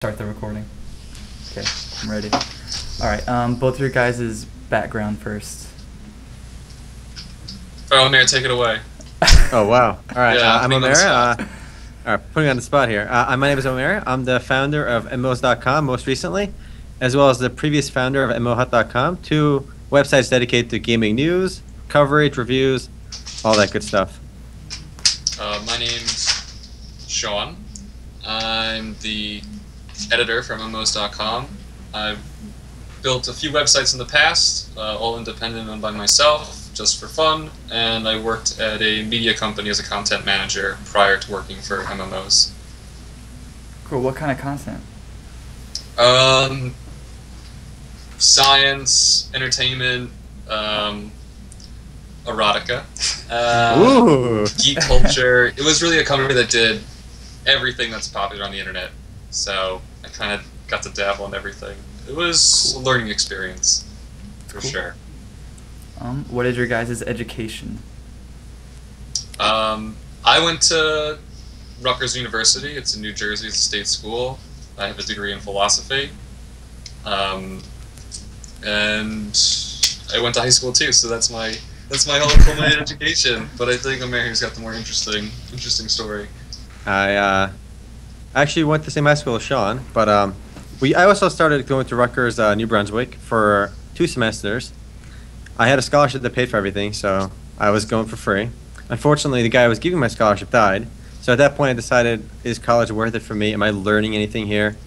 Start the recording. Okay, I'm ready. Alright, both your guys' background first. Oh, Mayor, take it away. Oh, wow. All right, Yeah, I'm putting you on the Omer. spot. All right, putting you on the spot here. My name is Omer. I'm the founder of MMOs.com most recently, as well as the previous founder of MMOHut.com, two websites dedicated to gaming news, coverage, reviews, all that good stuff. My name's Sean. I'm the editor for MMOs.com. I've built a few websites in the past, all independent and by myself, just for fun, and I worked at a media company as a content manager prior to working for MMOs. Cool, what kind of content? Science, entertainment, erotica, Ooh. geek culture. It was really a company that did everything that's popular on the internet, so I kind of got to dabble in everything. It was a learning experience, for Cool. sure. What is your guys' education? I went to Rutgers University. It's in New Jersey. It's a state school. I have a degree in philosophy. And I went to high school too, so that's my whole culminated education. But I think America's got the more interesting story. I actually went to the same high school as Sean, but I also started going to Rutgers, New Brunswick for 2 semesters. I had a scholarship that paid for everything, so I was going for free. Unfortunately, the guy who was giving my scholarship died, so at that point I decided, is college worth it for me? Am I learning anything here?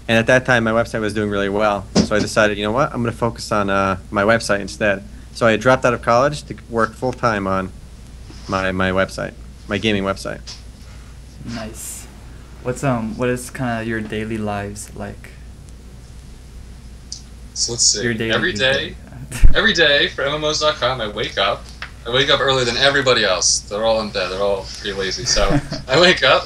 And at that time, my website was doing really well, so I decided, you know what, I'm going to focus on my website instead. So I dropped out of college to work full-time on my website, my gaming website. Nice. What is kind of your daily lives like? So let's see. Your daily Every day for MMOs.com, I wake up earlier than everybody else. They're all in bed. They're all pretty lazy. So I wake up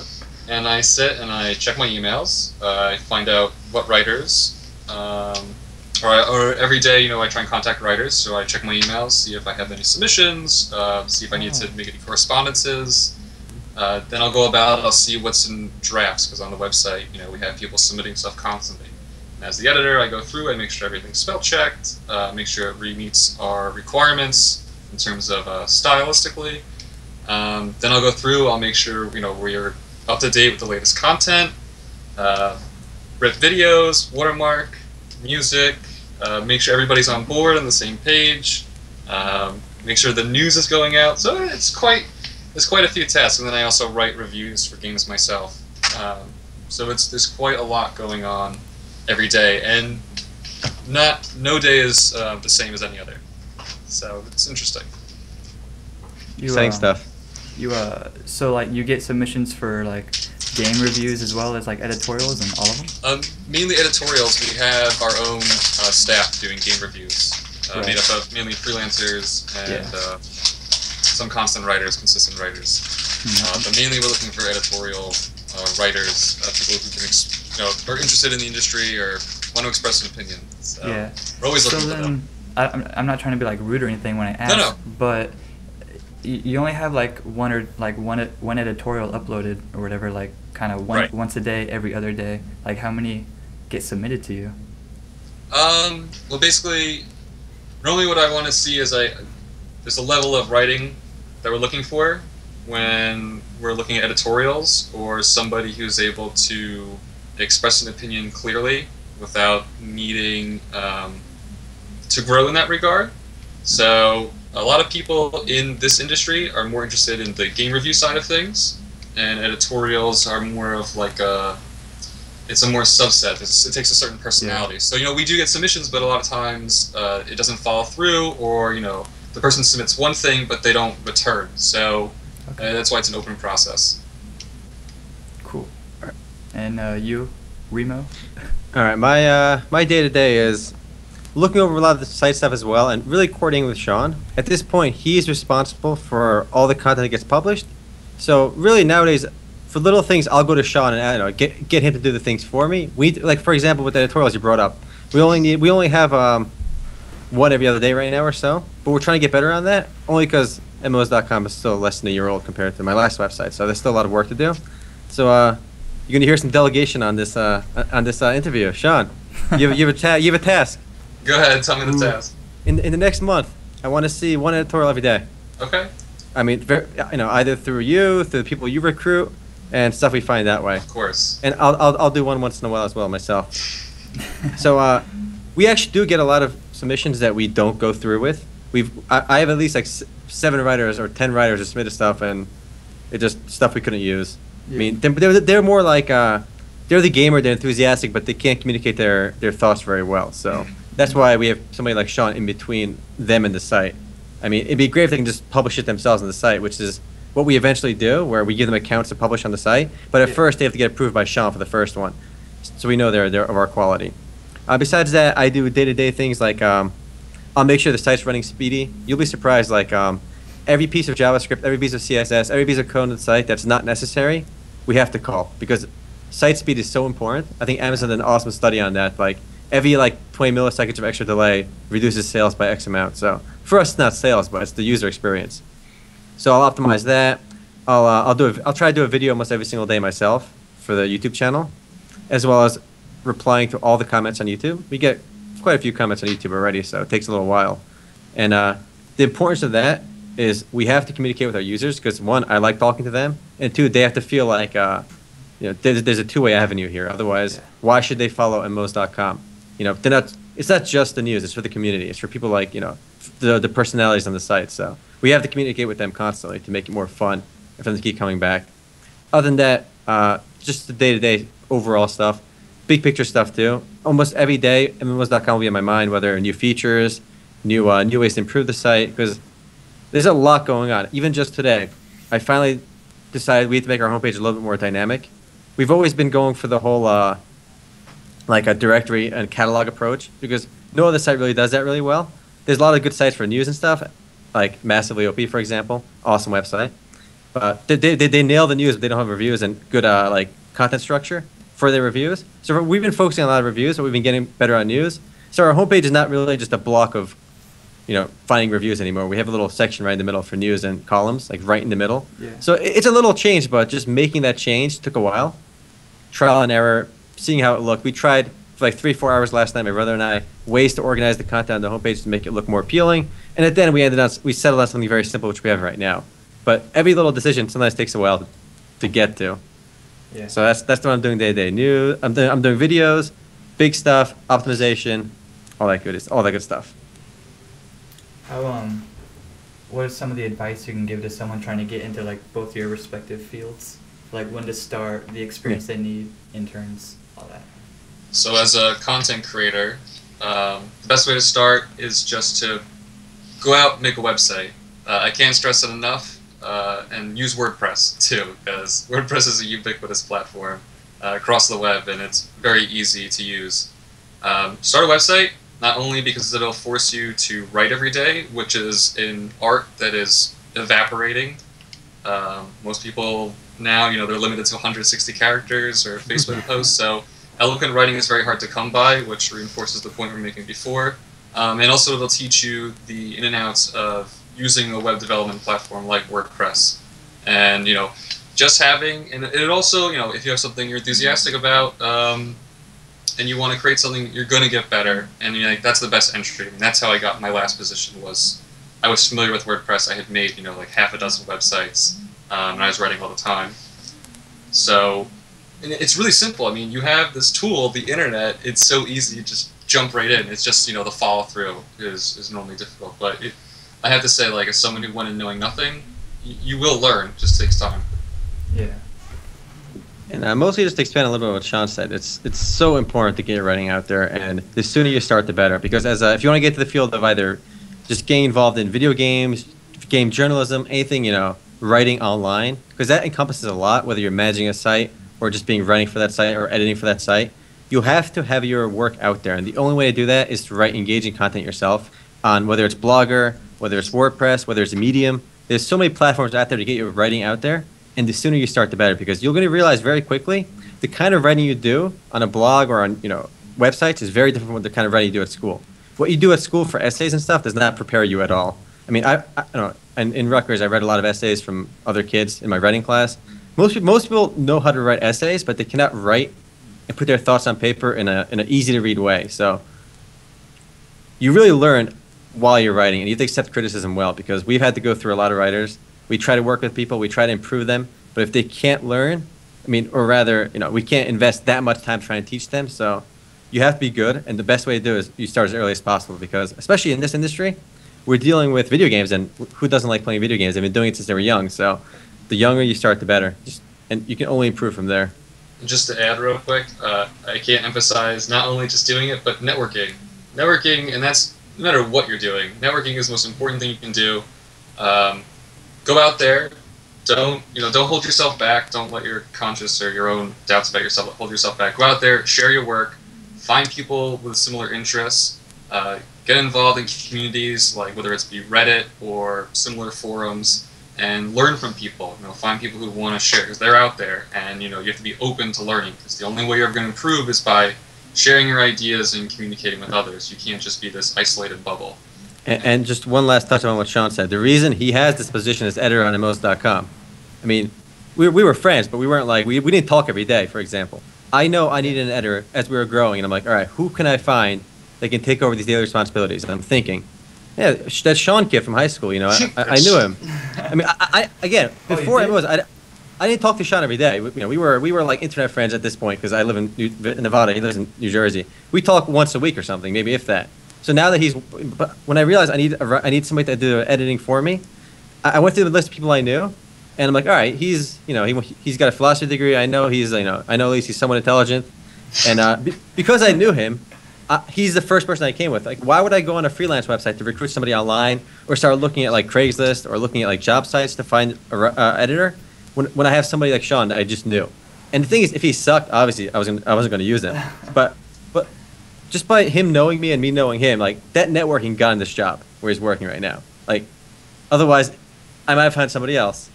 and I sit and I check my emails. I find out what writers, or every day, I try and contact writers. So I check my emails, see if I have any submissions, see if I need to make any correspondences. Then I'll go about it. I'll see what's in drafts, because on the website, we have people submitting stuff constantly. And as the editor, I go through, I make sure everything's spell checked, make sure it meets our requirements in terms of stylistically. Then I'll go through, I'll make sure we're up to date with the latest content, rip videos, watermark, music, make sure everybody's on board on the same page, make sure the news is going out. So it's quite a few tasks, and then I also write reviews for games myself. So there's quite a lot going on every day, and no day is the same as any other. So it's interesting. Exciting stuff. So like you get submissions for like game reviews as well as like editorials and all of them? Mainly editorials. We have our own staff doing game reviews, Right. made up of mainly freelancers and some constant writers, consistent writers. But mainly we're looking for editorial writers, people who can, are interested in the industry or want to express an opinion. So Yeah. we're always So looking for them. I'm not trying to be like rude or anything when I ask, No. but you only have like one editorial uploaded or whatever, like kind of Right. once a day, every other day. Like how many get submitted to you? Well, basically, normally what I want to see is there's a level of writing that we're looking for when we're looking at editorials, or somebody who's able to express an opinion clearly without needing to grow in that regard. So a lot of people in this industry are more interested in the game review side of things, and editorials are more of like it's a more subset. It takes a certain personality. Yeah. So we do get submissions, but a lot of times it doesn't follow through, or the person submits one thing but they don't return. So that's why it's an open process. Cool. And you, Remo? All right, my day-to-day is looking over a lot of the site stuff as well, and really coordinating with Sean. At this point, he's responsible for all the content that gets published. So really nowadays, for little things, I'll go to Sean and get him to do the things for me. Like for example, with the editorials you brought up, we only have one every other day right now or so, but we're trying to get better on that. Only because MMOs.com is still less than a year old compared to my last website, so there's still a lot of work to do. So you're gonna hear some delegation on this interview. Sean, you have a task. Go ahead, tell me the task. In the next month, I want to see one editorial every day. Okay. I mean, either through you, through the people you recruit, and stuff we find that way. Of course. And I'll do one once in a while as well myself. So we actually do get a lot of submissions that we don't go through with. I have at least like 7 writers or 10 writers who submitted stuff, and it just stuff we couldn't use. Yeah. I mean, they're more like they're the gamer, they're enthusiastic, but they can't communicate their thoughts very well. So that's why we have somebody like Sean in between them and the site. I mean, it'd be great if they can just publish it themselves on the site, which is what we eventually do, where we give them accounts to publish on the site. But at first, they have to get approved by Sean for the first one, so we know they're of our quality. Besides that, I do day-to-day things like I'll make sure the site's running speedy. You'll be surprised, like every piece of JavaScript, every piece of CSS, every piece of code on the site that's not necessary, we have to call, because site speed is so important. I think Amazon did an awesome study on that. Like every 20 milliseconds of extra delay reduces sales by X amount. So for us, it's not sales, but it's the user experience. So I'll optimize that. I'll try to do a video almost every single day myself for the YouTube channel, as well as replying to all the comments on YouTube. We get quite a few comments on YouTube already, so it takes a little while. And the importance of that is we have to communicate with our users, because 1, I like talking to them, and 2, they have to feel like there's a two-way avenue here. Otherwise, why should they follow mmos.com? It's not just the news, it's for the community. It's for people like the personalities on the site. So we have to communicate with them constantly to make it more fun and for them to keep coming back. Other than that, just the day-to-day overall stuff, big picture stuff too. Almost every day, mmos.com will be in my mind, whether new features, new ways to improve the site, because there's a lot going on. Even just today, I finally decided we have to make our homepage a little bit more dynamic. We've always been going for the whole like a directory and catalog approach, because no other site really does that really well. There's a lot of good sites for news and stuff, like Massively OP, for example, awesome website. But they nail the news, but they don't have reviews and good like content structure for their reviews. So we've been focusing on a lot of reviews, but we've been getting better on news. So our homepage is not really just a block of finding reviews anymore. We have a little section right in the middle for news and columns, like right in the middle. Yeah. So it's a little change, but just making that change took a while. Trial and error, seeing how it looked. We tried for like 3-4 hours last night, my brother and I, ways to organize the content on the homepage to make it look more appealing. And at the end, we settled on something very simple, which we have right now. But every little decision sometimes takes a while to get to. Yeah. So that's what I'm doing day to day. I'm doing videos, big stuff, optimization, all that good stuff. What is some of the advice you can give to someone trying to get into like both your respective fields? Like when to start, the experience they need, interns, all that. So as a content creator, the best way to start is just to go out and make a website. I can't stress it enough, and use WordPress too, because WordPress is a ubiquitous platform across the web, and it's very easy to use. Start a website, not only because it'll force you to write every day, which is an art that is evaporating. Most people now, they're limited to 160 characters or Facebook posts, so eloquent writing is very hard to come by, which reinforces the point we were making before. And also it'll teach you the in and outs of using a web development platform like WordPress. And, just having, and it also, if you have something you're enthusiastic about, and you want to create something, you're going to get better. And that's the best entry. And that's how I got my last position. I was familiar with WordPress. I had made, like half a dozen websites, and I was writing all the time. So, and it's really simple. I mean, you have this tool, the internet. It's so easy to just jump right in. It's just, the follow through is normally difficult. But I have to say, like, as someone who went in knowing nothing, you will learn. It just takes time. Yeah. And mostly just to expand a little bit on what Sean said, it's so important to get your writing out there, and the sooner you start, the better. Because if you want to get to the field of either just getting involved in video games, game journalism, anything, writing online, because that encompasses a lot, whether you're managing a site or just being writing for that site or editing for that site, you have to have your work out there. And the only way to do that is to write engaging content yourself on whether it's Blogger, whether it's WordPress, whether it's Medium. There's so many platforms out there to get your writing out there. And the sooner you start, the better, because you're going to realize very quickly the kind of writing you do on a blog or on websites is very different from the kind of writing you do at school. What you do at school for essays and stuff does not prepare you at all. I mean, I don't know. In Rutgers, I read a lot of essays from other kids in my writing class, most people know how to write essays, but they cannot write and put their thoughts on paper in an easy to read way. So you really learn while you're writing, and you have to accept criticism well, because we've had to go through a lot of writers. We try to work with people, we try to improve them, but if they can't learn, I mean, or rather, we can't invest that much time trying to teach them. So you have to be good, and the best way to do it is you start as early as possible, because especially in this industry, we're dealing with video games, and who doesn't like playing video games? They've been doing it since they were young. So the younger you start, the better, and you can only improve from there. Just to add real quick, I can't emphasize not only just doing it, but networking. Networking, and that's no matter what you're doing. Networking is the most important thing you can do. Go out there. Don't hold yourself back. Don't let your conscience or your own doubts about yourself hold yourself back. Go out there, share your work, find people with similar interests, get involved in communities, like whether it's be Reddit or similar forums, and learn from people. Find people who want to share, because they're out there, and you have to be open to learning, because the only way you're going to improve is by sharing your ideas and communicating with others. You can't just be this isolated bubble. And just one last touch on what Sean said. The reason he has this position as editor on MMOs.com, I mean, we were friends, but we weren't like, we didn't talk every day, for example. I know I needed an editor as we were growing, and I'm like, all right, who can I find that can take over these daily responsibilities? And I'm thinking, yeah, that Sean kid from high school, I knew him. I mean, I again, before I didn't talk to Sean every day. We were like internet friends at this point, because I live in Nevada, he lives in New Jersey. We talk once a week or something, maybe if that. So now that when I realized I need somebody to do editing for me, I went through the list of people I knew, and I'm like, all right, he's got a philosophy degree. I know I know at least he's somewhat intelligent, and because I knew him, he's the first person I came with. Like, why would I go on a freelance website to recruit somebody online, or start looking at like Craigslist or looking at like job sites to find an editor, when I have somebody like Sean that I just knew? And the thing is, if he sucked, obviously I wasn't going to use him, but just by him knowing me and me knowing him, like, that networking got him this job where he's working right now. Like, otherwise, I might have found somebody else.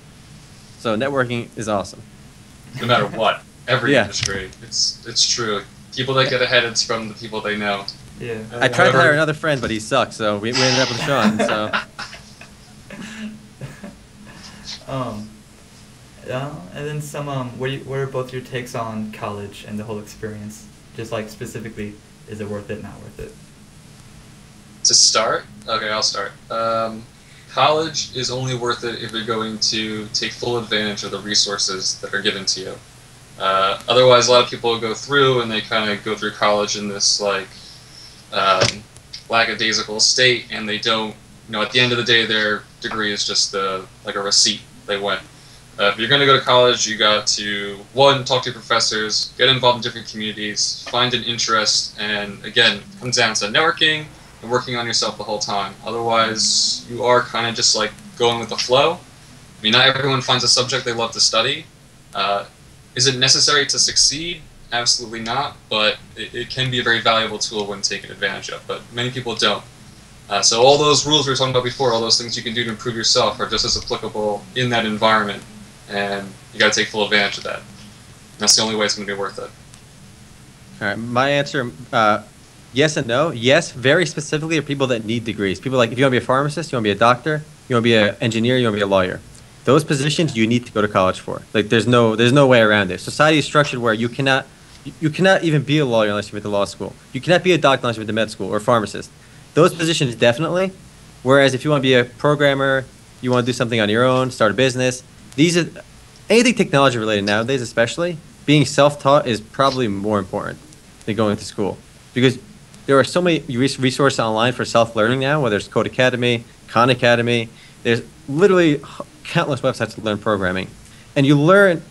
So networking is awesome. No matter what, every industry, it's true. People that get ahead, it's from the people they know. Yeah. I tried to hire another friend, but he sucked, so we ended up with Sean. So. And then what are both your takes on college and the whole experience? Just like specifically, is it worth it, not worth it? To start? Okay, I'll start. College is only worth it if you're going to take full advantage of the resources that are given to you. Otherwise, a lot of people go through and they kind of go through college in this like lackadaisical state, and they don't. At the end of the day, their degree is just like a receipt. They went. If you're going to go to college, you got to, one, talk to your professors, get involved in different communities, find an interest, and again, it comes down to networking and working on yourself the whole time. Otherwise, you are kind of just like going with the flow. I mean, not everyone finds a subject they love to study. Is it necessary to succeed? Absolutely not, but it can be a very valuable tool when taken advantage of, but many people don't. So all those rules we were talking about before, all those things you can do to improve yourself are just as applicable in that environment. And you got to take full advantage of that. And that's the only way it's going to be worth it. All right, my answer, yes and no. Yes, very specifically are people that need degrees. People like, if you want to be a pharmacist, you want to be a doctor, you want to be an engineer, you want to be a lawyer. Those positions you need to go to college for. Like, there's no way around it. Society is structured where you cannot even be a lawyer unless you went to law school. You cannot be a doctor unless you went to med school, or a pharmacist. Those positions definitely. Whereas if you want to be a programmer, you want to do something on your own, start a business. These are anything technology related nowadays, especially. Being self-taught is probably more important than going to school, because there are so many resources online for self-learning now. Whether it's Code Academy, Khan Academy, there's literally countless websites to learn programming, and you learn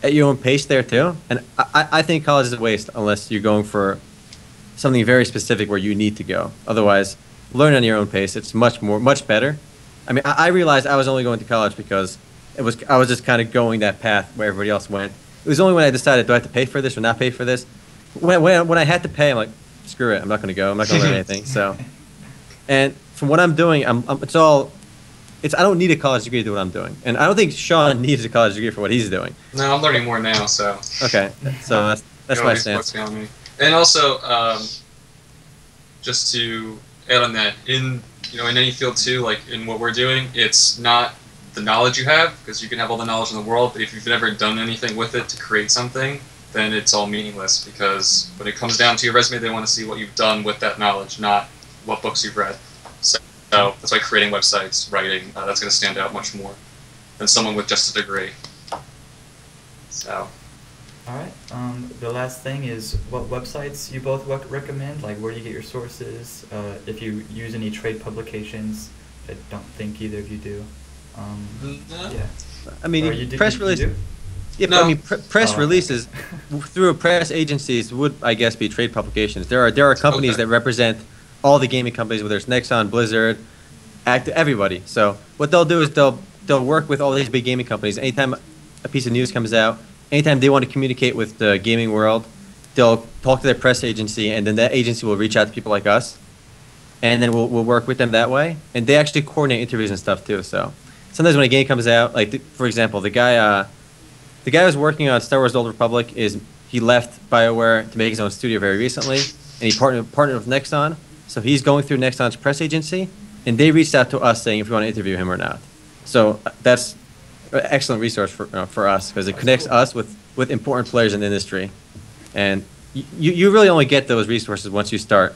at your own pace there too. And I think college is a waste unless you're going for something very specific where you need to go. Otherwise, learn on your own pace. It's much better. I mean, I realized I was only going to college because I was just kind of going that path where everybody else went. It was only when I decided, do I have to pay for this or not pay for this? When I had to pay, I'm like, screw it, I'm not going to go. I'm not going to learn anything. So, and from what I'm doing, I don't need a college degree to do what I'm doing, and I don't think Sean needs a college degree for what he's doing. No, I'm learning more now, so. Okay, so that's my stance. And also, just to add on that, in any field too, like in what we're doing, it's not the knowledge you have, because you can have all the knowledge in the world, but if you've never done anything with it to create something, then it's all meaningless, because when it comes down to your resume, they want to see what you've done with that knowledge, not what books you've read. So that's why creating websites, writing, that's going to stand out much more than someone with just a degree. So. All right. The last thing is what websites you both recommend, like where you get your sources, if you use any trade publications. I don't think either of you do. Yeah. I mean, press releases. Yeah, No. but I mean, press releases through press agencies would, I guess, be trade publications. There are companies Okay. that represent all the gaming companies, whether it's Nexon, Blizzard, everybody. So what they'll do is they'll work with all these big gaming companies. Anytime a piece of news comes out, anytime they want to communicate with the gaming world, they'll talk to their press agency, and then that agency will reach out to people like us, and then we'll work with them that way. And they actually coordinate interviews and stuff too. So sometimes when a game comes out, like for example, the guy who's working on Star Wars: The Old Republic he left BioWare to make his own studio very recently, and he partnered with Nexon. So he's going through Nexon's press agency, and they reached out to us saying if we want to interview him or not. So that's an excellent resource for us, because it connects us with important players in the industry. And you really only get those resources once you start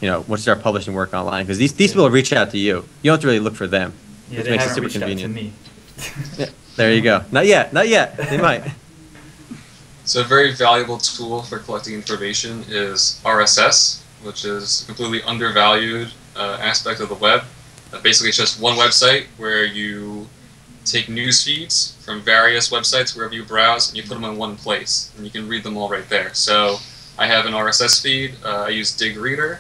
publishing work online, because these people reach out to you. You don't have to really look for them. Yeah, which they makes it haven't super reached convenient. out to me. Yeah, there you go. Not yet. They might. So a very valuable tool for collecting information is RSS, which is a completely undervalued aspect of the web. Basically, it's just one website where you take news feeds from various websites wherever you browse, and you put them in one place, and you can read them all right there. So I have an RSS feed. I use Dig Reader,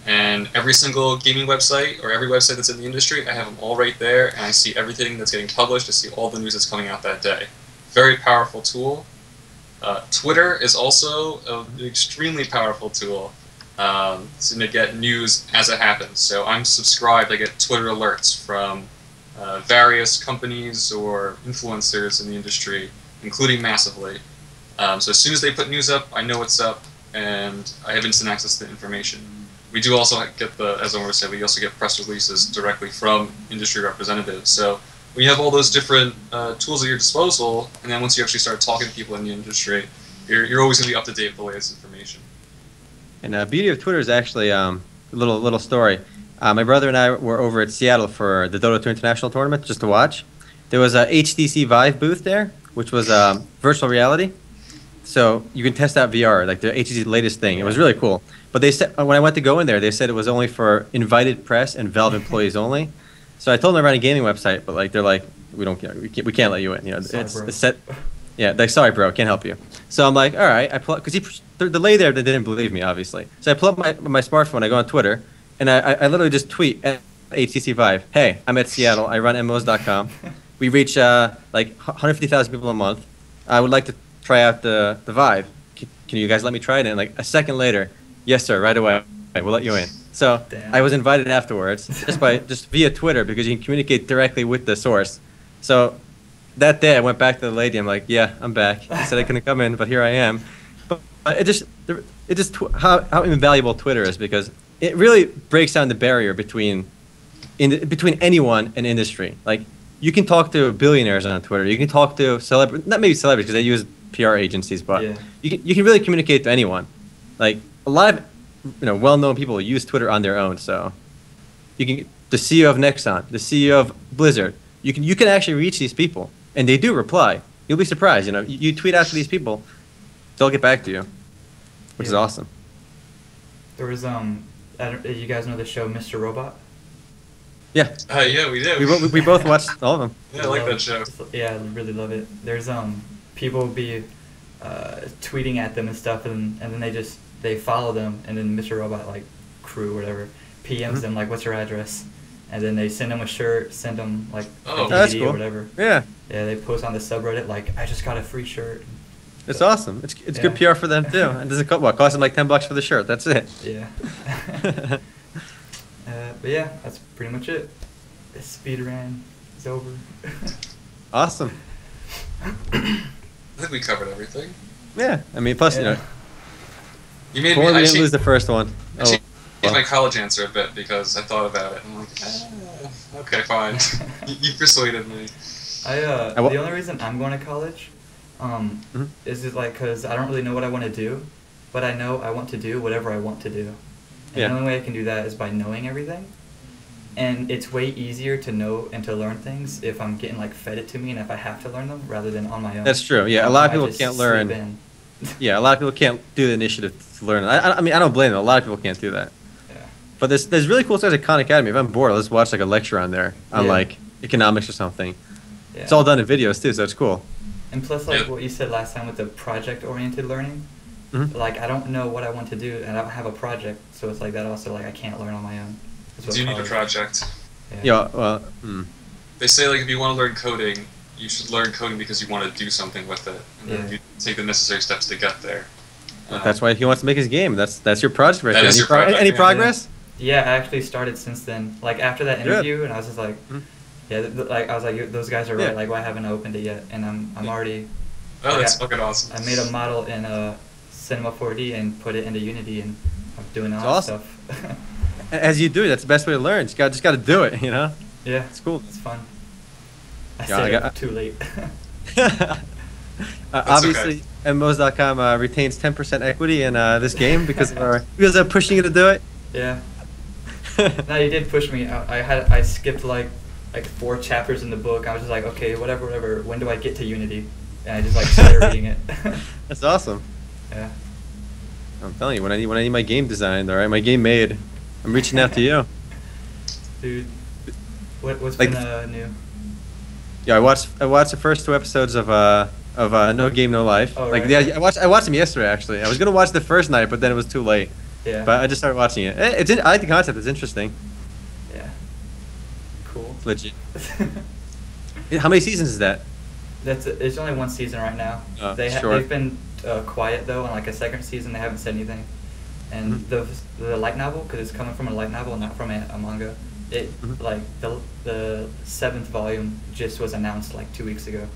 and every single gaming website or every website that's in the industry, I have them all right there, and I see everything that's getting published. I see all the news that's coming out that day. Very powerful tool. Twitter is also an extremely powerful tool to get news as it happens. So I'm subscribed. I get Twitter alerts from various companies or influencers in the industry, including Massively. So as soon as they put news up, I know what's up, and I have instant access to information. We do also get as Omar said, we also get press releases directly from industry representatives. So when you have all those different tools at your disposal, and then once you actually start talking to people in the industry, you're always going to be up to date with the latest information. And the beauty of Twitter is actually a little story. My brother and I were over at Seattle for the Dota 2 International Tournament just to watch. There was a HTC Vive booth there, which was virtual reality. So you can test out VR, like the HTC's latest thing. It was really cool. But they said when I went to go in there, they said it was only for invited press and Valve employees only. So I told them I ran a gaming website, but they're like, we don't care, we can't let you in. Sorry, It's bro. set. Yeah, like sorry, bro, can't help you. So I'm like, all right, I pull because the lady there, they didn't believe me, obviously. So I pull up my smartphone, I go on Twitter, and I literally just tweet at HTC Vive, hey, I'm at Seattle, I run MMOs.com. We reach like 150,000 people a month. I would like to try out the Vive. Can you guys let me try it? And like a second later, yes sir, right away, we'll let you in. So Damn. I was invited afterwards, just via Twitter, because you can communicate directly with the source. So that day I went back to the lady. I'm like, yeah, I'm back. I said I couldn't come in, but here I am. But it just how invaluable Twitter is, because it really breaks down the barrier between anyone and industry. Like you can talk to billionaires on Twitter. You can talk to not maybe celebrities, because they use PR agencies, but Yeah. you can really communicate to anyone. Like a lot of well-known people use Twitter on their own. So you can the CEO of Nexon, the CEO of Blizzard. You can actually reach these people, and they do reply. You'll be surprised. You tweet out to these people, they'll get back to you, which is Yeah. awesome. There was you guys know the show Mr. Robot? Yeah, Yeah, we do. we both watched all of them. Yeah, I like that show. Yeah, I really love it. There's people be tweeting at them and stuff, and then they follow them, and then Mr. Robot like crew whatever PMs them like, what's your address? And then they send them a shirt, send them like Oh, a that's DVD cool. or whatever. Yeah, Yeah, they post on the subreddit like, I just got a free shirt. it's awesome. It's good Yeah. PR for them too. And does it cost them like $10 for the shirt? That's it. Yeah. But yeah, that's pretty much it. The speed run is over. Awesome. I think we covered everything. Yeah, I mean, plus Yeah. You made we me. didn't lose the first one. Oh, Actually, well. my college answer a bit because I thought about it. I'm like, okay, fine. You persuaded me. The only reason I'm going to college, is it like because I don't really know what I want to do, but I know I want to do whatever I want to do. And the only way I can do that is by knowing everything. And it's way easier to know and to learn things if I'm getting like fed it to me and if I have to learn them rather than on my own. That's true. Yeah, a lot of people can't learn. Yeah, a lot of people can't do the initiative to learn. I mean, I don't blame them. A lot of people can't do that. Yeah. But there's really cool stuff at Khan Academy. If I'm bored, let's watch like a lecture on there on like economics or something. Yeah. It's all done in videos too, so it's cool. And plus, like what you said last time with the project-oriented learning, like I don't know what I want to do and I don't have a project, so it's like that also like I can't learn on my own. Do you need a project? Yeah. Well. They say like if you want to learn coding, you should learn coding because you want to do something with it, and then you take the necessary steps to get there. That's why he wants to make his game. That's your project right there. That is your project. Any progress? Yeah, I actually started since then. Like after that interview, and I was just like, like I was like, those guys are right. Like, why haven't I opened it yet? And I'm already. Oh, that's fucking awesome. I made a model in Cinema 4D and put it into Unity, and I'm doing all that stuff. As you do, that's the best way to learn. Just got to do it, you know. Yeah, it's cool. It's fun. I said it too late. Obviously, MMOs.com retains 10% equity in this game because of pushing you to do it. Yeah. No, you did push me. I skipped like 4 chapters in the book. I was just like, okay, whatever. When do I get to Unity? And I just like started reading it. That's awesome. Yeah. I'm telling you, when I need my game designed, all right, my game made, I'm reaching out to you. Dude, what's been new? Yeah, I watched the first 2 episodes of No Game No Life. Oh, like right. I watched them yesterday actually. I was gonna watch the first night, but then it was too late. Yeah. But I just started watching it. I like the concept. It's interesting. Yeah. Cool. It's legit. How many seasons is that? It's only 1 season right now. They've been quiet though. On like a second season, they haven't said anything. And the light novel, because it's coming from a light novel, not from a manga. Like the 7th volume just was announced like 2 weeks ago.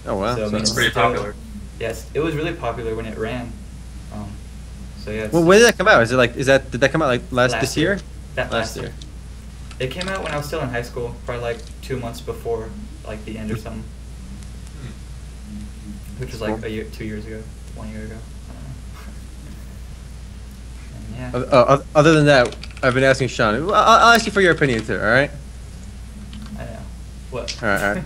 Oh wow! So it's pretty popular. Yes, it was really popular when it ran. So yeah. Well, when did that come out? Did that come out like this year? Last year. It came out when I was still in high school, probably like 2 months before like the end or something. Which was like 2 years ago, 1 year ago. I don't know. Yeah. Other than that, I've been asking Sean. I'll ask you for your opinion too. All right. I know. What? All right.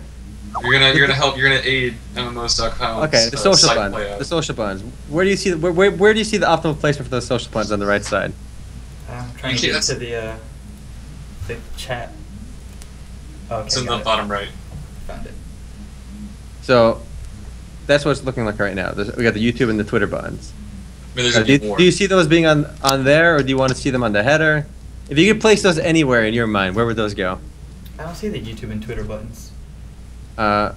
You're gonna aid MMOs.com. Okay, the social buttons. The social buttons. Where do you see the optimal placement for those social buttons on the right side? I'm trying to get to the chat. Okay, it's in the bottom right. Found it. So that's what it's looking like right now. We got the YouTube and the Twitter buttons. I mean, do you see those being on there, or do you want to see them on the header? If you could place those anywhere in your mind, where would those go? I don't see the YouTube and Twitter buttons. Down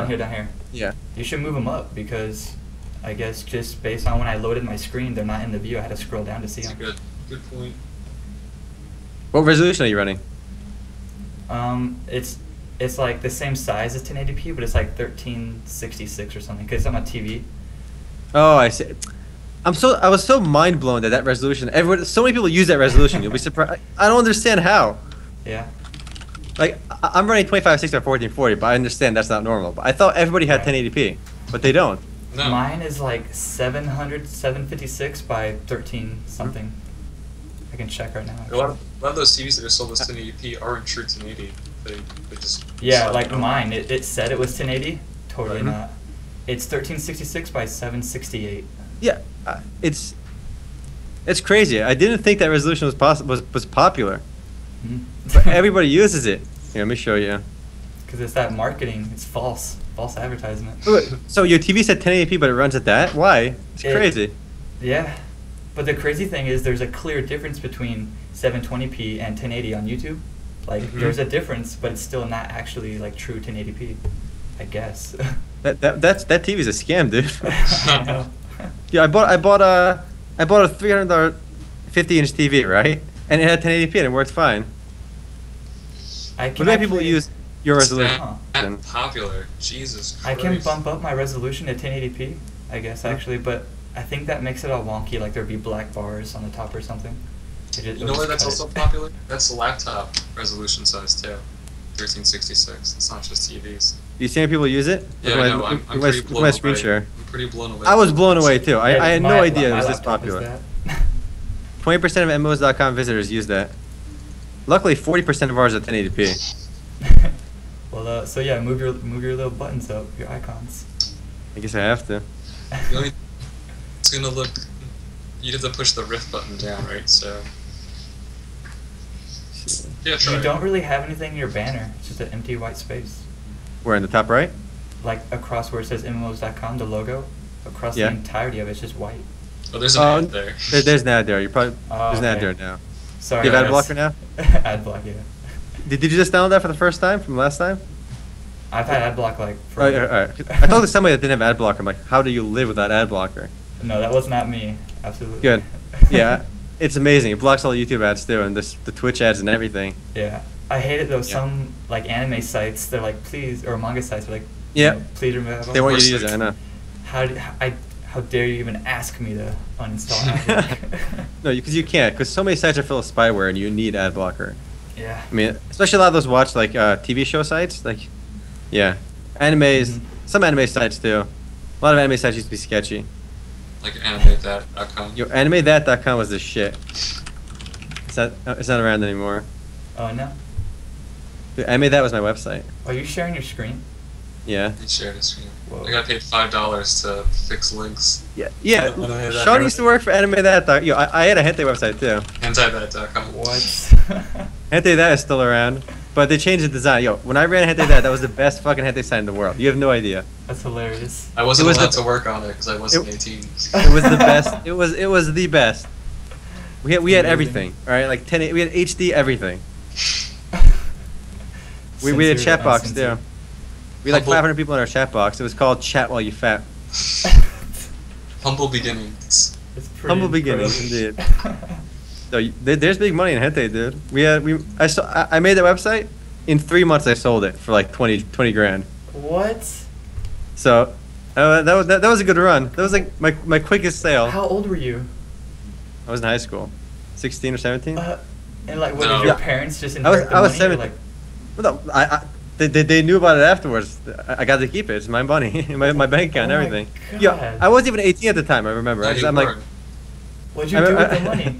here. Yeah. You should move them up because I guess just based on when I loaded my screen, they're not in the view. I had to scroll down to see them. Good point. What resolution are you running? It's like the same size as 1080p, but it's like 1366 or something because it's on my TV. Oh, I see. I was so mind blown that resolution. So many people use that resolution. You'll be surprised. I don't understand how. Yeah. Like I'm running 2560 by 1440, but I understand that's not normal. But I thought everybody had 1080p, but they don't. No. Mine is like 756 by 13 something. I can check right now. A lot of those TVs that are sold as 1080p aren't true 1080. They just like mine. It said it was 1080. Totally not. It's 1366 by 768. Yeah, it's crazy. I didn't think that resolution was popular. But everybody uses it. Here, let me show you. Because it's that marketing. It's false advertisement. So your TV said 1080p, but it runs at that? Why? It's crazy. Yeah, but the crazy thing is there's a clear difference between 720p and 1080 on YouTube. Like there's a difference, but it's still not actually like true 1080p. I guess. That TV's a scam, dude. I know. Yeah, I bought a $300 50-inch TV, right? And it had 1080p and it worked fine. But many people use your resolution. That popular. Jesus Christ. I can bump up my resolution to 1080p, I guess, actually, but I think that makes it all wonky, like there'd be black bars on the top or something. You know why that's also popular? That's the laptop resolution size too. 1366. It's not just TVs. You see how people use it? Yeah, I know. I'm pretty blown away. I'm pretty blown away. I was blown away too. I had no idea it was this laptop is popular. 20% of MMOs.com visitors use that. Luckily, 40% of ours are 1080p. Well, so yeah, move your little buttons up, your icons. I guess I have to. The only it's gonna look. You'd have to push the rift button down, right? So. Yeah, try. You don't really have anything in your banner. It's just an empty white space. Where, in the top right? Like across where it says MMOs.com, the logo, across the entirety of it, it's just white. Oh, there's an ad there. There's an ad there. You're probably there's an ad there now. Sorry. Do you have ad blocker now? Ad block, yeah. Did you just download that for the first time from last time? I've had ad block like. All right. I told somebody that didn't have ad blocker. I'm like, how do you live without ad blocker? No, that was not me. Absolutely. Good. Yeah, it's amazing. It blocks all the YouTube ads too, and the Twitch ads and everything. Yeah, I hate it though. Some like anime sites, they're like, please, or manga sites, are like, yeah, you know, please remove. They want you to use it. I know. How dare you even ask me to uninstall ad block? No, because you can't. Because so many sites are full of spyware, and you need ad blocker. Yeah. I mean, especially a lot of those TV show sites. Like, yeah, animes. Some anime sites too. A lot of anime sites used to be sketchy. Like animethat.com. Yo, animethat.com was the shit. It's not around anymore. Oh no. Dude, animethat was my website. Are you sharing your screen? Yeah. He shared his screen. Whoa. I got paid $5 to fix links. Yeah. Sean used to work for animethat. Yo, I had a hentai website too. Hentai.com. What? Hentai.that is still around, but they changed the design. Yo, when I ran Hentai.that, that was the best fucking hentai site in the world. You have no idea. That's hilarious. I wasn't allowed to work on it because I wasn't 18. It was the best. It was the best. We had everything. All right, like 10. We had HD everything. We had a chat box too. We had like 500 people in our chat box. It was called Chat While You Fat. Humble beginnings. Humble beginnings, indeed. So there's big money in hentai, dude. I made that website. In 3 months, I sold it for like 20 grand. What? So that was a good run. That was like my quickest sale. How old were you? I was in high school, 16 or 17. And like, what did your parents just inherit the I was money? 17. Like, no, they knew about it afterwards. I got to keep it. It's my money, my bank account, and everything. Yeah, I wasn't even 18 at the time. I remember. I'm like, what'd you do with the money?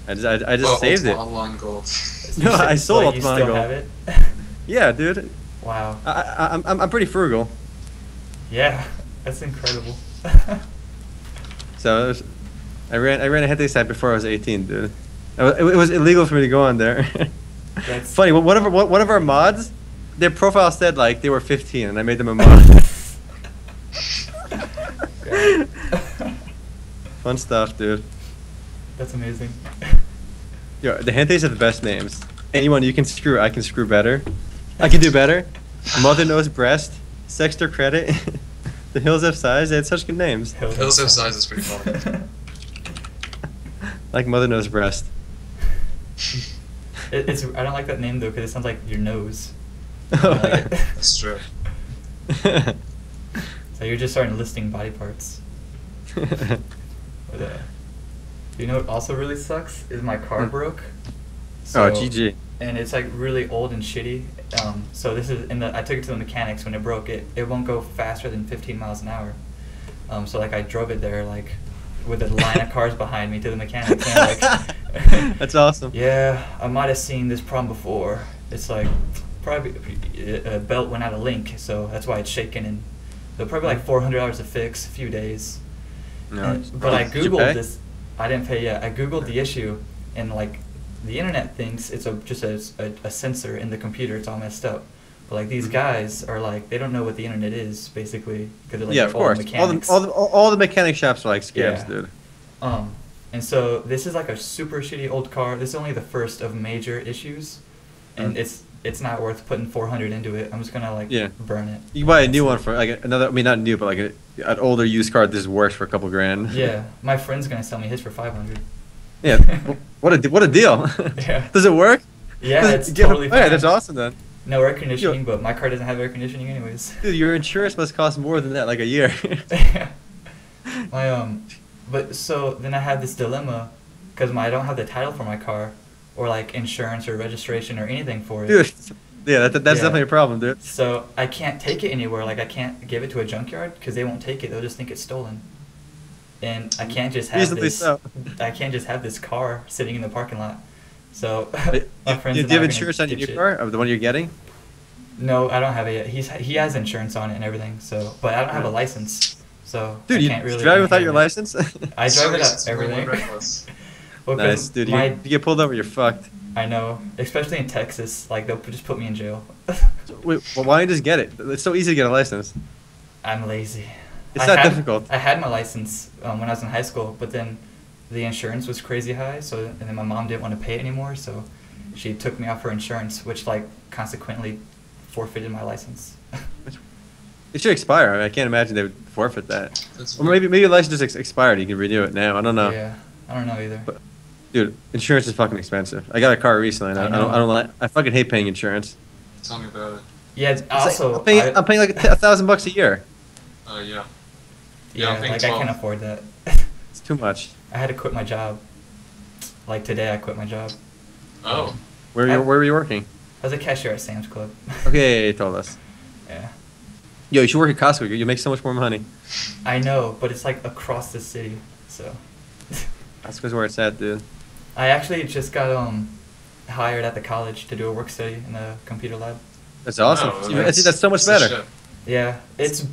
I just saved it. Online gold. No, I sold Ultima Online Gold. Have it? Yeah, dude. Wow. I'm pretty frugal. Yeah, that's incredible. So I ran a hentai site before I was 18, dude. It was illegal for me to go on there. That's funny. One of our mods, their profile said like they were 15, and I made them a mod. Fun stuff, dude. That's amazing. Yo, the hentais are the best names. Anyone you can screw, I can screw better. I can do better. Mother knows breast. Sexter credit. The Hills Have Size. They had such good names. Hills Have Size is pretty fun. Like Mother Knows Breast. I don't like that name though because it sounds like your nose. That's true. So you're just starting listing body parts. But, you know what also really sucks is my car broke. So, GG. And it's like really old and shitty. So this is I took it to the mechanics when it broke. It won't go faster than 15 miles an hour. So like I drove it there like with a line of cars behind me to the mechanics. And like, that's awesome. Yeah, I might have seen this problem before. It's like probably a belt went out of link, so that's why it's shaking. And so probably like $400 to fix, a few days. No, but I googled this. I didn't pay yet. I googled the issue, and like the internet thinks it's just a sensor in the computer. It's all messed up. But like these guys are like they don't know what the internet is basically because they're like of course. Mechanics. All the mechanic shops are like scams, dude. And so this is like a super shitty old car. This is only the first of major issues, and it's not worth putting 400 into it. I'm just gonna like burn it. You can buy a new one for like another. I mean, not new, but like an older used car. This is worse for a couple grand. Yeah, my friend's gonna sell me his for 500. Yeah, what a deal. Yeah. Does it work? Yeah, it's totally fine. Yeah, that's awesome then. No air conditioning, but my car doesn't have air conditioning anyways. Dude, your insurance must cost more than that, like a year. But so then I had this dilemma. because I don't have the title for my car, or like insurance or registration or anything for it. Dude, yeah, that's definitely a problem, dude. So I can't take it anywhere. Like I can't give it to a junkyard because they won't take it. They'll just think it's stolen. And I can't just have Reasonably this. so. I can't just have this car sitting in the parking lot. So Do my friends. you and I have are insurance gonna on your ditch new it. car, of the one you're getting? No, I don't have it yet. He has insurance on it and everything. So, but I don't have a license. So Dude, I you can't really drive without your inherit it. license? I drive without It's really everything. reckless. Well, 'cause Nice, dude. my- You get pulled over, you're fucked. I know, especially in Texas. Like they'll just put me in jail. Wait, well, why don't you just get it? It's so easy to get a license. I'm lazy. It's I not had- difficult. I had my license when I was in high school, but then the insurance was crazy high. So and then my mom didn't want to pay it anymore, so she took me off her insurance, which like consequently forfeited my license. It should expire. I mean, I can't imagine they would forfeit that. That's Or maybe your license just expired. You can renew it now. I don't know. Yeah, I don't know either. But, dude, insurance is fucking expensive. I got a car recently, and I I know. don't like. I fucking hate paying insurance. Tell me about it. Yeah, It's like- also I'm paying like $1,000 a year. Yeah. yeah, I'm paying like I 12. can't afford that. It's too much. I had to quit my job. Like today, I quit my job. Oh. Where were you working? I was a cashier at Sam's Club. Okay, you told us. Yeah. Yo, you should work at Costco. You make so much more money. I know, but it's like across the city, so. Costco's where it's at, dude. I actually just got hired at the college to do a work study in the computer lab. That's awesome. Oh, That's so much that's the better. shit. Yeah, it's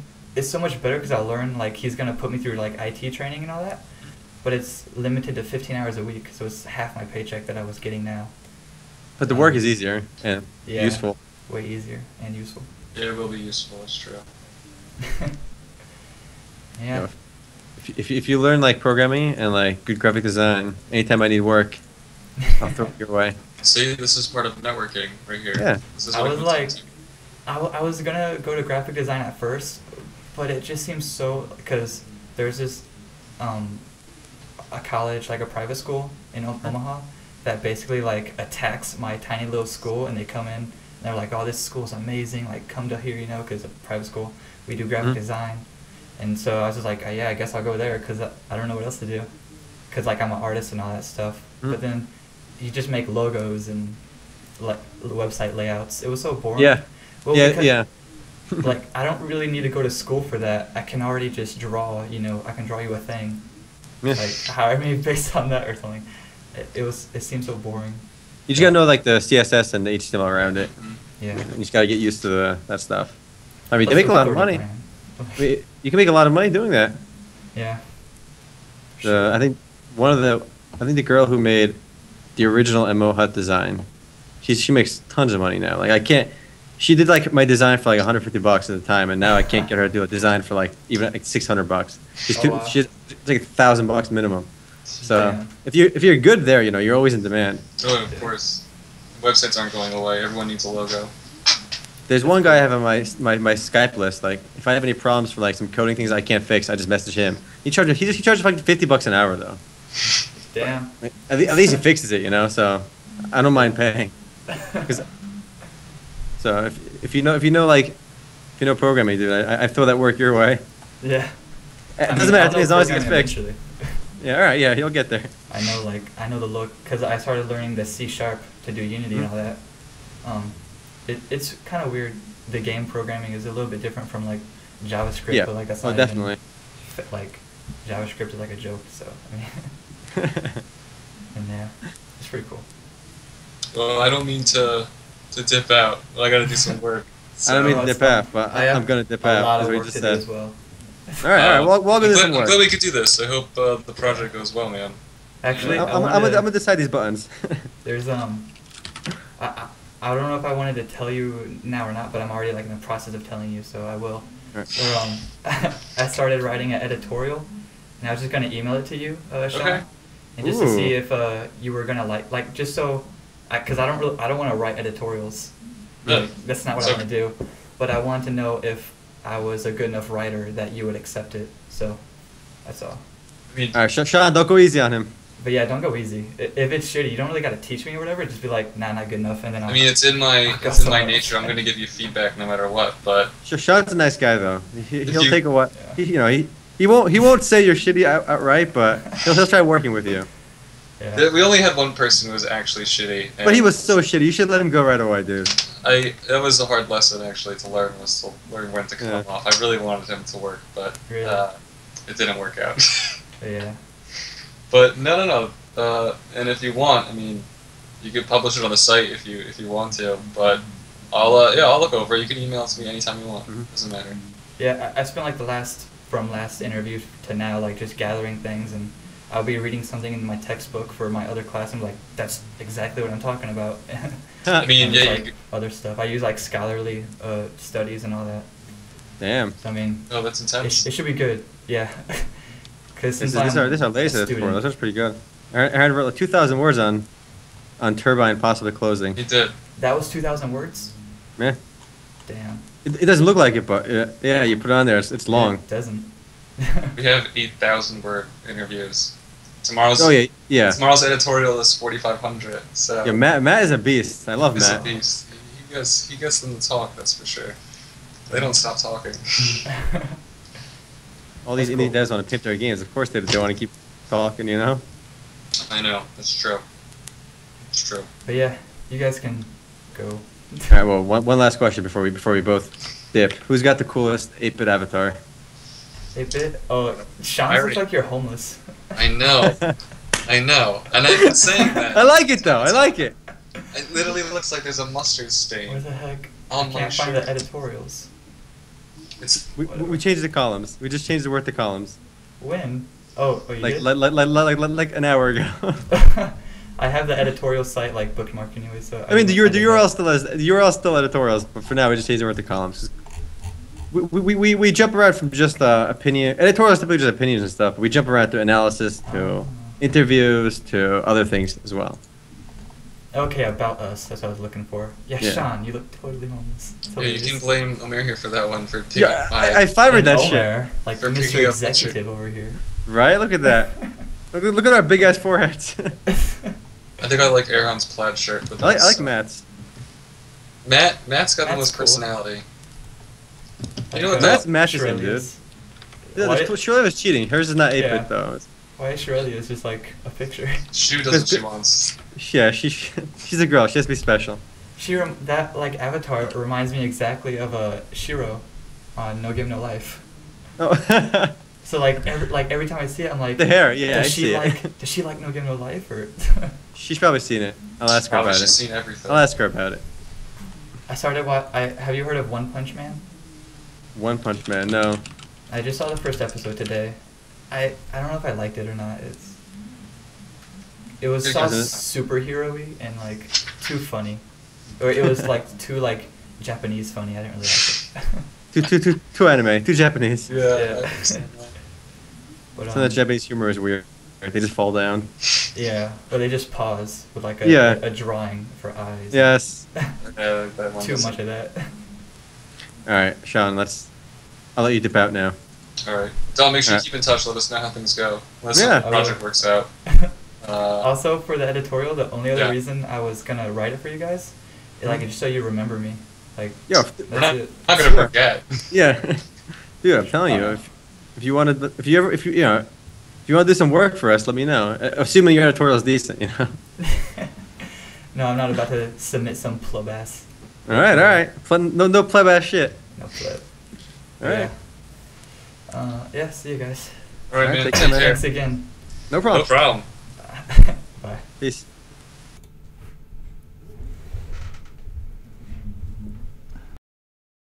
so much better because I'll learn, like, he's gonna put me through like IT training and all that, but it's limited to 15 hours a week, so it's half my paycheck that I was getting now. But the work is easier and Yeah. useful. Way easier and useful. Yeah, it will be useful. It's true. Yeah. If you learn like programming and like good graphic design, anytime I need work, I'll throw it your way. See, this is part of networking right here. Yeah. This is I what was it like, comes I was gonna go to graphic design at first, but it just seems so, because there's this a college, like a private school in Omaha, that basically like attacks my tiny little school, and they come in and they're like, oh, this school's amazing, like come to here, you know, because it's a private school, we do graphic Mhm. design. And so I was just like, yeah, I guess I'll go there because I don't know what else to do, because like I'm an artist and all that stuff. Mhm. But then you just make logos and like website layouts. It was so boring. Yeah. Well, yeah, because, yeah. like I don't really need to go to school for that. I can already just draw. You know, I can draw you a thing. Yeah. Like hire me based on that or something. It seems so boring. You just gotta know like the CSS and the HTML around it. Yeah. You just gotta get used to that stuff. I mean, they Plus make a lot of tutorial money. plan. I mean, you can make a lot of money doing that. Yeah. I think the girl who made the original MO Hut design, she makes tons of money now. Like I can't. She did like my design for like $150 at the time, and now I can't get her to do a design for like even like $600. Oh, wow. She's like $1,000 minimum. So Damn. if you're good there, you know you're always in demand. Oh, of course. Websites aren't going away. Everyone needs a logo. There's one guy I have on my Skype list. Like if I have any problems for like some coding things I can't fix, I just message him. He charges like $50 an hour though. Damn. At least he fixes it, you know. So I don't mind paying. 'Cause- So if you know programming, dude, I throw that work your way. Yeah. It I doesn't mean, matter I'll to me as know long as it gets programming fixed. eventually. Yeah, all right, yeah, he'll get there. I know the look because I started learning the C# to do Unity and all that. It's kind of weird. The game programming is a little bit different from like JavaScript, Yeah, but like that's oh, not definitely. even, like JavaScript is like a joke. So I mean, and yeah, it's pretty cool. Well, I don't mean to dip out. But I got to do some work. I don't mean No, to it's dip fine. out, but I have I'm gonna dip a out. lot That's of what you work just to do said. as well. All right, we'll go do some I'm work. glad we could do this. I hope the project goes well, man. Actually, I'm gonna decide these buttons. There's I don't know if I wanted to tell you now or not, but I'm already like in the process of telling you, so I will. Alright. So I started writing an editorial, and I was just gonna email it to you, Sean, Okay. and just to Ooh. see if you were gonna like just so, because I don't want to write editorials. Yeah. Like, that's not what So- I want to do, but I wanted to know if I was a good enough writer that you would accept it. So that's all. I mean, All right, Sean, don't go easy on him. But yeah, don't go easy. If it's shitty, you don't really gotta teach me or whatever. Just be like, nah, not good enough, and then I'll. I mean, it's in my I'll go it's in my somewhere nature. else. I'm gonna give you feedback no matter what. But Sean's a nice guy though. He'll You- take a what? Yeah. He won't say you're shitty outright, but he'll try working with you. Yeah. We only had one person who was actually shitty. But he was so shitty. You should let him go right away, dude. That was a hard lesson actually to learn, was to learn when to cut him off. I really wanted him to work, but Really? it didn't work out. Yeah. But no. And if you want, I mean, you could publish it on the site if you want to. But I'll look over it. You can email it to me anytime you want. Doesn't matter. Yeah, I spent like from last interview to now like just gathering things, and I'll be reading something in my textbook for my other class, and I'm like, that's exactly what I'm talking about. I mean, yeah, like, other stuff. I use like scholarly studies and all that. Damn. So, I mean, oh, that's intense. it should be good. Yeah. Because This are lasers for us. That's pretty good. I wrote like 2,000 words on turbine possibly closing. He did. That was 2,000 words. Yeah. Damn. It doesn't look like it, but yeah, you put it on there. It's long. It doesn't. We have 8,000 word interviews. Tomorrow's yeah. Tomorrow's editorial is 4,500. So Yeah, Matt is a beast. I love he's Matt. a beast. He gets them to talk. That's for sure. They don't stop talking. All these indie devs want to pimp their games. Of course they want to keep talking, you know? I know. That's true. It's true. But yeah, you guys can go. All right, well, one last question before we both dip. Who's got the coolest 8-bit avatar? 8-bit? Oh, Sean looks like you're homeless. I know. I know. And I've been saying that. I like it, though. I like it. It literally looks like there's a mustard stain. Where the heck? On I my can't find shirt. the editorials. We changed the columns. We just changed the word to columns. When? Oh, you Like did? like an hour ago. I have the editorial site like bookmarked anyway, so. I mean, the did URL that. still is the URL still editorials, but for now we just changed the word to columns. We jump around from just opinion. Editorials typically just opinions and stuff. But we jump around to analysis, to interviews, to other things as well. Okay, about us. That's what I was looking for. Yeah, Yeah. Sean, you look totally homeless. Yeah, you can blame Omer here for that one for taking Yeah, I my. fibered that Omer, shit. like For Mr. picking up that Executive over here. Right? Look at that. Look at our big ass foreheads. I think I like Aaron's plaid shirt. But I like Matt's. Matt's got the Matt's most cool. personality. You Like, know what? Matt's That, matches him, dude. Shirley's. Yeah, Why- Shirley was cheating. Hers is not 8-bit Yeah. though. Why is Shirley is just like a picture? she does what she wants. Yeah, she's a girl. She has to be special. That like avatar reminds me exactly of Shiro on No Game No Life. Oh, So like every time I see it, I'm like, the hair. Yeah, I does see it. Does she like No Game No Life or? She's probably seen it. I'll ask her Probably about she's it. seen everything. I'll ask her about it. I started have you heard of One Punch Man? One Punch Man. No. I just saw the first episode today. I don't know if I liked it or not. It was so Isn't it? superhero-y and like too funny, or it was like too like Japanese funny. I didn't really like it. Too anime. Too Japanese. Yeah. Yeah. I understand that. But, Some of the Japanese humor is weird. They just fall down. yeah, or they just pause with like Yeah. a drawing for eyes. Yes. Yeah, that one Too doesn't- much of that. All right, Sean. I'll let you dip out now. Alright. Don't make sure you Alright. keep in touch. Let us know how things go. Unless Yeah. the project works out. Also, for the editorial, the only other Yeah. reason I was gonna write it for you guys, is like just so you remember me. Like, Yo, We're that's not, it. not gonna Sure. forget. yeah, dude. I'm telling you, if you want to do some work for us, let me know. Assuming your editorial is decent, you know. No, I'm not about to submit some pleb ass. All right. No pleb ass shit. No pleb. All right. Yeah, see you guys. Alright, Alright, man. take Take care, man. care. Thanks again. No No problem. problem. Bye. Peace.